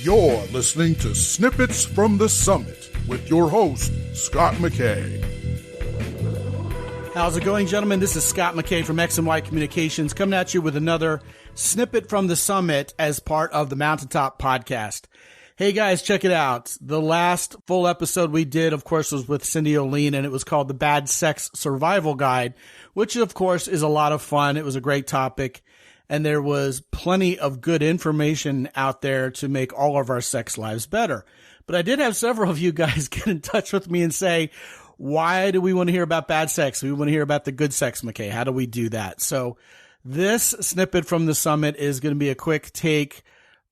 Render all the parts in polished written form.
You're listening to Snippets from the Summit with your host, Scott McKay. How's it going, gentlemen? This is Scott McKay from X&Y Communications coming at you with another Snippet from the Summit as part of the Mountaintop Podcast. Hey guys, check it out. The last full episode we did, of course, was with Cindy O'Lean, and it was called The Bad Sex Survival Guide, which, of course, is a lot of fun. It was a great topic, and there was plenty of good information out there to make all of our sex lives better. But I did have several of you guys get in touch with me and say, why do we want to hear about bad sex? We want to hear about the good sex, McKay. How do we do that? So this snippet from the summit is going to be a quick take,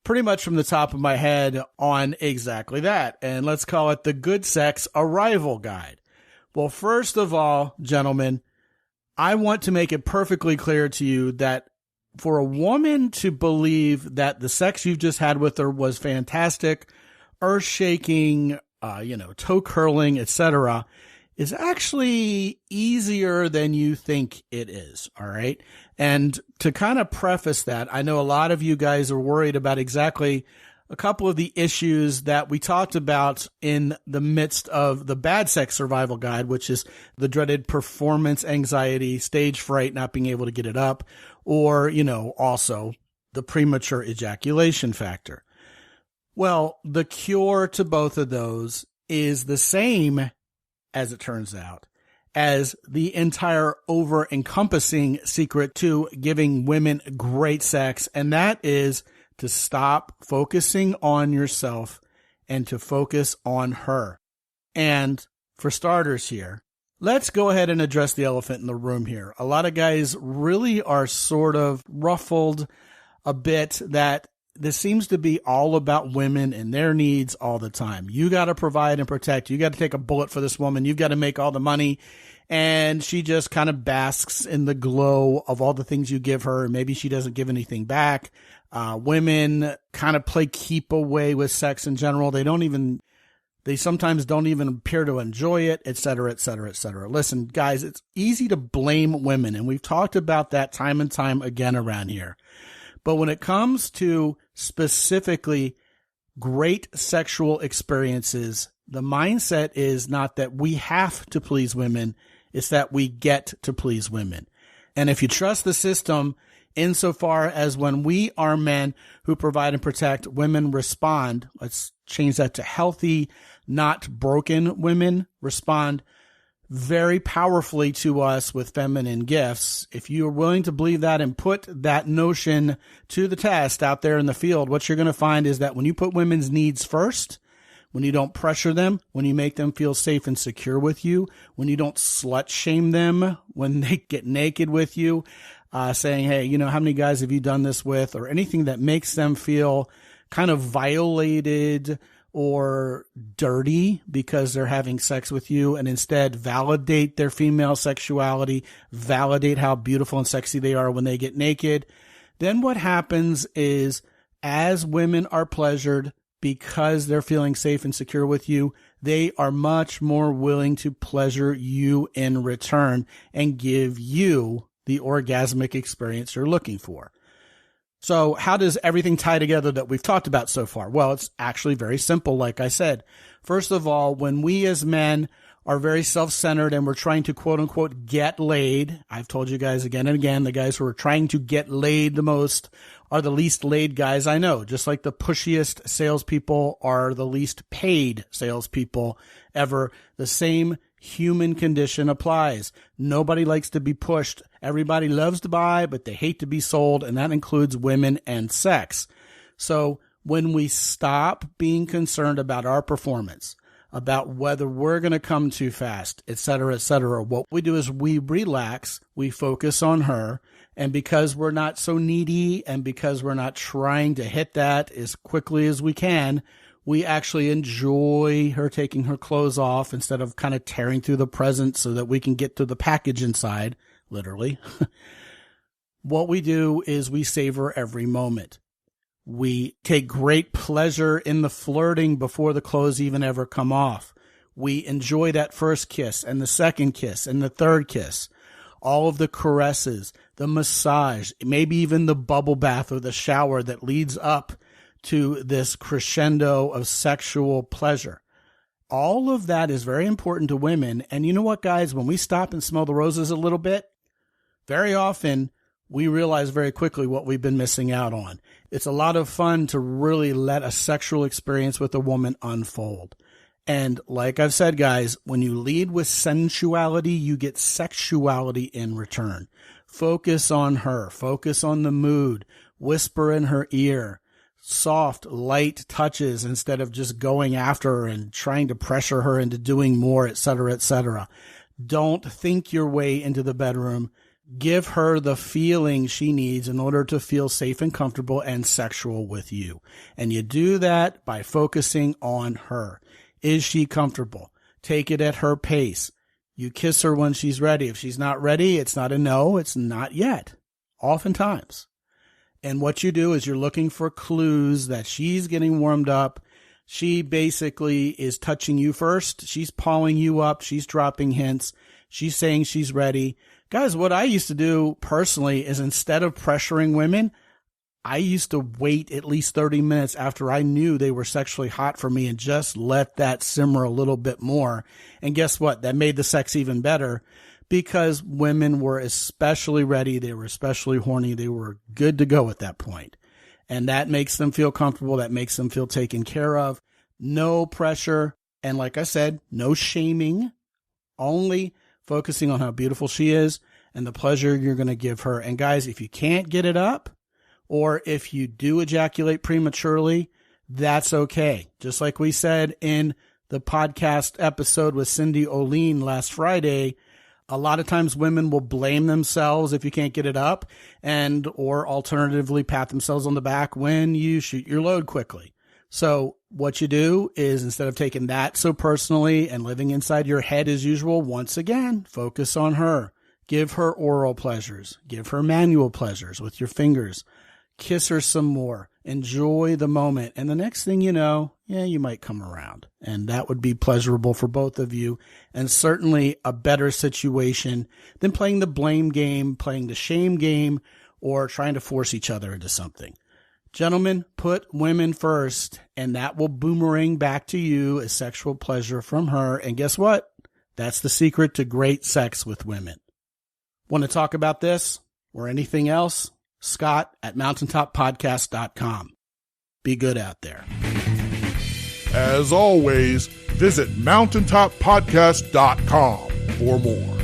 pretty much from the top of my head, on exactly that. And let's call it the Good Sex Arrival Guide. Well, first of all, gentlemen, I want to make it perfectly clear to you that for a woman to believe that the sex you've just had with her was fantastic, earth-shaking, toe-curling, etc., is actually easier than you think it is, all right? And to kind of preface that, I know a lot of you guys are worried about exactly a couple of the issues that we talked about in the midst of the Bad Sex Survival Guide, which is the dreaded performance anxiety, stage fright, not being able to get it up, or, also the premature ejaculation factor. Well, the cure to both of those is the same, as it turns out, as the entire over-encompassing secret to giving women great sex, and that is to stop focusing on yourself and to focus on her. And for starters here, let's go ahead and address the elephant in the room here. A lot of guys really are sort of ruffled a bit that this seems to be all about women and their needs all the time. You got to provide and protect. You got to take a bullet for this woman. You've got to make all the money. And she just kind of basks in the glow of all the things you give her. Maybe she doesn't give anything back. Women kind of play keep away with sex in general. They sometimes don't even appear to enjoy it, et cetera, et cetera, et cetera. Listen, guys, it's easy to blame women. And we've talked about that time and time again around here. But when it comes to specifically great sexual experiences, the mindset is not that we have to please women, it's that we get to please women. And if you trust the system, insofar as when we are men who provide and protect, women respond, let's change that to healthy, not broken women, respond very powerfully to us with feminine gifts. If you are willing to believe that and put that notion to the test out there in the field, what you're going to find is that when you put women's needs first, when you don't pressure them, when you make them feel safe and secure with you, when you don't slut shame them, when they get naked with you, saying, hey, how many guys have you done this with, or anything that makes them feel kind of violated or dirty because they're having sex with you, and instead validate their female sexuality, validate how beautiful and sexy they are when they get naked. Then what happens is, as women are pleasured because they're feeling safe and secure with you, they are much more willing to pleasure you in return and give you the orgasmic experience you're looking for. So how does everything tie together that we've talked about so far? Well, it's actually very simple, like I said. First of all, when we as men are very self-centered and we're trying to quote-unquote get laid, I've told you guys again and again, the guys who are trying to get laid the most are the least laid guys I know. Just like the pushiest salespeople are the least paid salespeople ever, the same human condition applies. Nobody likes to be pushed. Everybody loves to buy, but they hate to be sold, and that includes women and sex. So when we stop being concerned about our performance, about whether we're going to come too fast, et cetera, what we do is we relax, we focus on her, and because we're not so needy and because we're not trying to hit that as quickly as we can, we actually enjoy her taking her clothes off instead of kind of tearing through the present so that we can get to the package inside, literally. What we do is we savor every moment. We take great pleasure in the flirting before the clothes even ever come off. We enjoy that first kiss and the second kiss and the third kiss. All of the caresses, the massage, maybe even the bubble bath or the shower that leads up to this crescendo of sexual pleasure. All of that is very important to women. And you know what, guys? When we stop and smell the roses a little bit, very often we realize very quickly what we've been missing out on. It's a lot of fun to really let a sexual experience with a woman unfold. And like I've said, guys, when you lead with sensuality, you get sexuality in return. Focus on her. Focus on the mood. Whisper in her ear. Soft, light touches instead of just going after her and trying to pressure her into doing more, etc., etc. Don't think your way into the bedroom. Give her the feeling she needs in order to feel safe and comfortable and sexual with you. And you do that by focusing on her. Is she comfortable? Take it at her pace. You kiss her when she's ready. If she's not ready, it's not a no, it's not yet. Oftentimes. And what you do is you're looking for clues that she's getting warmed up. She basically is touching you first. She's pawing you up. She's dropping hints. She's saying she's ready. Guys, what I used to do personally is instead of pressuring women, I used to wait at least 30 minutes after I knew they were sexually hot for me and just let that simmer a little bit more. And guess what? That made the sex even better because women were especially ready. They were especially horny. They were good to go at that point. And that makes them feel comfortable. That makes them feel taken care of. No pressure. And like I said, no shaming, only focusing on how beautiful she is and the pleasure you're going to give her. And guys, if you can't get it up, or if you do ejaculate prematurely, that's okay. Just like we said in the podcast episode with Cindy Oline last Friday, a lot of times women will blame themselves if you can't get it up and or alternatively pat themselves on the back when you shoot your load quickly. So what you do is instead of taking that so personally and living inside your head as usual, once again, focus on her. Give her oral pleasures. Give her manual pleasures with your fingers. Kiss her some more. Enjoy the moment. And the next thing you know, you might come around. And that would be pleasurable for both of you. And certainly a better situation than playing the blame game, playing the shame game, or trying to force each other into something. Gentlemen, put women first, and that will boomerang back to you as sexual pleasure from her. And guess what? That's the secret to great sex with women. Want to talk about this or anything else? Scott at mountaintoppodcast.com. Be good out there. As always, visit mountaintoppodcast.com for more.